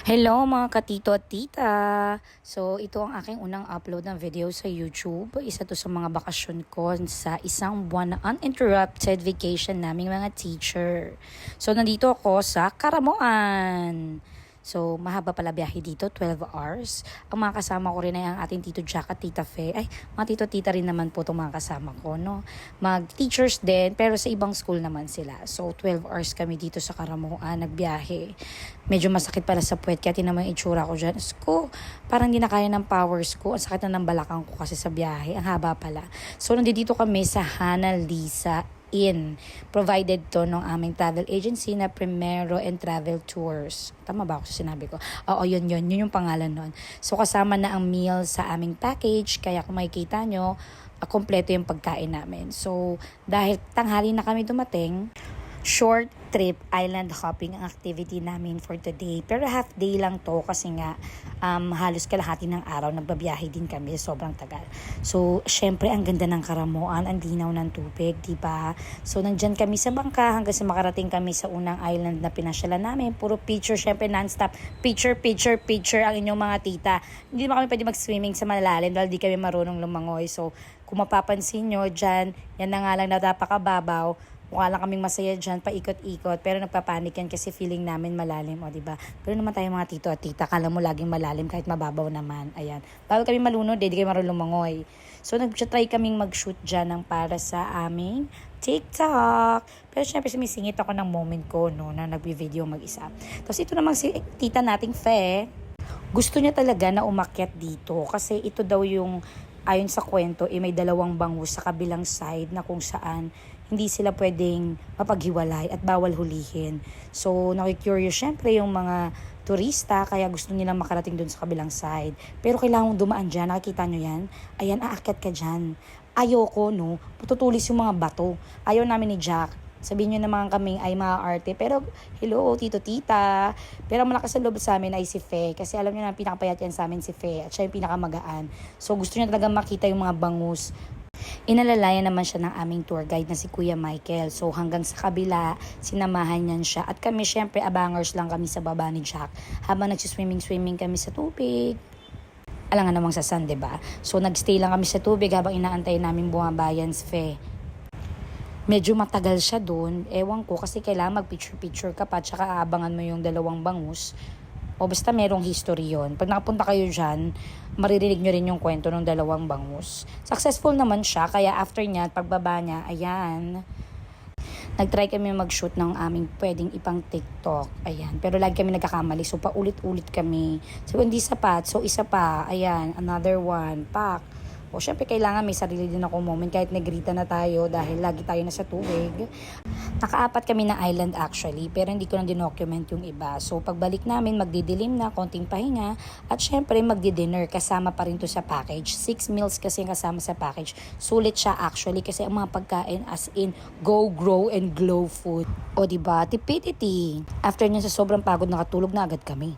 Hello mga katito at tita! So ito ang aking unang upload ng video sa YouTube. Isa to sa mga bakasyon ko sa isang buwan na uninterrupted vacation naming mga teacher. So nandito ako sa Caramoan. So mahaba pala biyahe dito, 12 hours. Ang mga kasama ko rin ay ang ating Tito Jack at Tita Fe. Ay, mga tito tita rin naman po itong mga kasama ko, no? Mag-teachers din, pero sa ibang school naman sila. So 12 hours kami dito sa Caramoan, nagbiyahe. Medyo masakit pala sa puwet, kaya tinamang itsura ko dyan. Ko, parang hindi na kaya ng powers ko. Ang sakit na ng balakang ko kasi sa biyahe. Ang haba pala. So nandito kami sa Hana Lisa Inn. Provided to ng aming travel agency na Primero and Travel Tours. Tama ba ako sa sinabi ko? Oo, yun yung pangalan nun. So kasama na ang meal sa aming package. Kaya kung makikita nyo, kompleto yung pagkain namin. So dahil tanghali na kami dumating, short trip, island hopping ang activity namin for today. Pero half day lang to kasi nga halos kalahati ng araw nagbabiyahe din kami. Sobrang tagal. So, syempre, ang ganda ng Caramoan, ang linaw ng tubig, diba? So, nandyan kami sa bangka hanggang sa makarating kami sa unang island na pinasyalan namin. Puro picture, syempre, non-stop. Picture ang inyong mga tita. Hindi naman kami pwede mag-swimming sa malalim dahil di kami marunong lumangoy. So, kung mapapansin nyo dyan, yan na nga lang napakababaw. Mukha lang kaming masaya dyan, paikot-ikot. Pero nagpapanik yan kasi feeling namin malalim, o diba? Pero naman tayo mga tito at tita, kala mo laging malalim kahit mababaw naman. Ayan. Bago kami malunod, di kami marunong lumangoy. So, nag-try kaming mag-shoot dyan ng para sa aming TikTok. Pero syempre, sumisingit ako ng moment ko, no, na nag-video mag-isa. Tapos ito namang si tita nating Fe, gusto niya talaga na umakyat dito kasi ito daw yung ayon sa kwento, may dalawang bangus sa kabilang side na kung saan hindi sila pwedeng mapaghiwalay at bawal hulihin. So, nakikurious syempre yung mga turista, kaya gusto nilang makarating dun sa kabilang side. Pero kailangan mong dumaan dyan, nakikita nyo yan? Ayan, aakyat ka dyan. Ayoko, no? Pututulis yung mga bato. Ayaw namin ni Jack. Sabihin nyo naman kaming ay mga arte. Pero, hello, tito, tita. Pero malakas sa loob sa amin ay si Fe. Kasi alam nyo na, pinakapayat yan sa amin si Fe. At siya yung pinakamagaan. So, gusto niya talaga makita yung mga bangus. Inalalayan naman siya ng aming tour guide na si Kuya Michael. So, hanggang sa kabila, sinamahan niyan siya. At kami, syempre, abangers lang kami sa baba ni Jack. Habang nagsiswimming kami sa tubig. Alam nga namang sa sun, diba? So, nagstay lang kami sa tubig habang inaantay namin bumabayan si Fe. Medyo matagal siya doon. Ewan ko kasi kailangan mag-picture ka pa tsaka aabangan mo yung dalawang bangus. O basta merong history yon. Pag nakapunta kayo dyan, maririnig nyo rin yung kwento ng dalawang bangus. Successful naman siya, kaya after niya, pagbaba niya, ayan, nag-try kami mag-shoot ng aming pwedeng ipang TikTok. Ayan. Pero lagi kami nagkakamali. So, paulit-ulit kami. So, hindi sapat. So, isa pa. Ayan. Another one. Pak. O, syempre, kailangan may sarili din ako moment kahit negrita na tayo dahil lagi tayo nasa tubig. Nakaapat kami na island actually, pero hindi ko na dinocument yung iba. So, pagbalik namin, magdidilim na, konting pahinga, at syempre, magdi-dinner. Kasama pa rin to sa package. 6 meals kasi kasama sa package. Sulit siya actually kasi ang mga pagkain as in go, grow, and glow food. O, diba? Tipidity. After niya sa sobrang pagod, nakatulog na agad kami.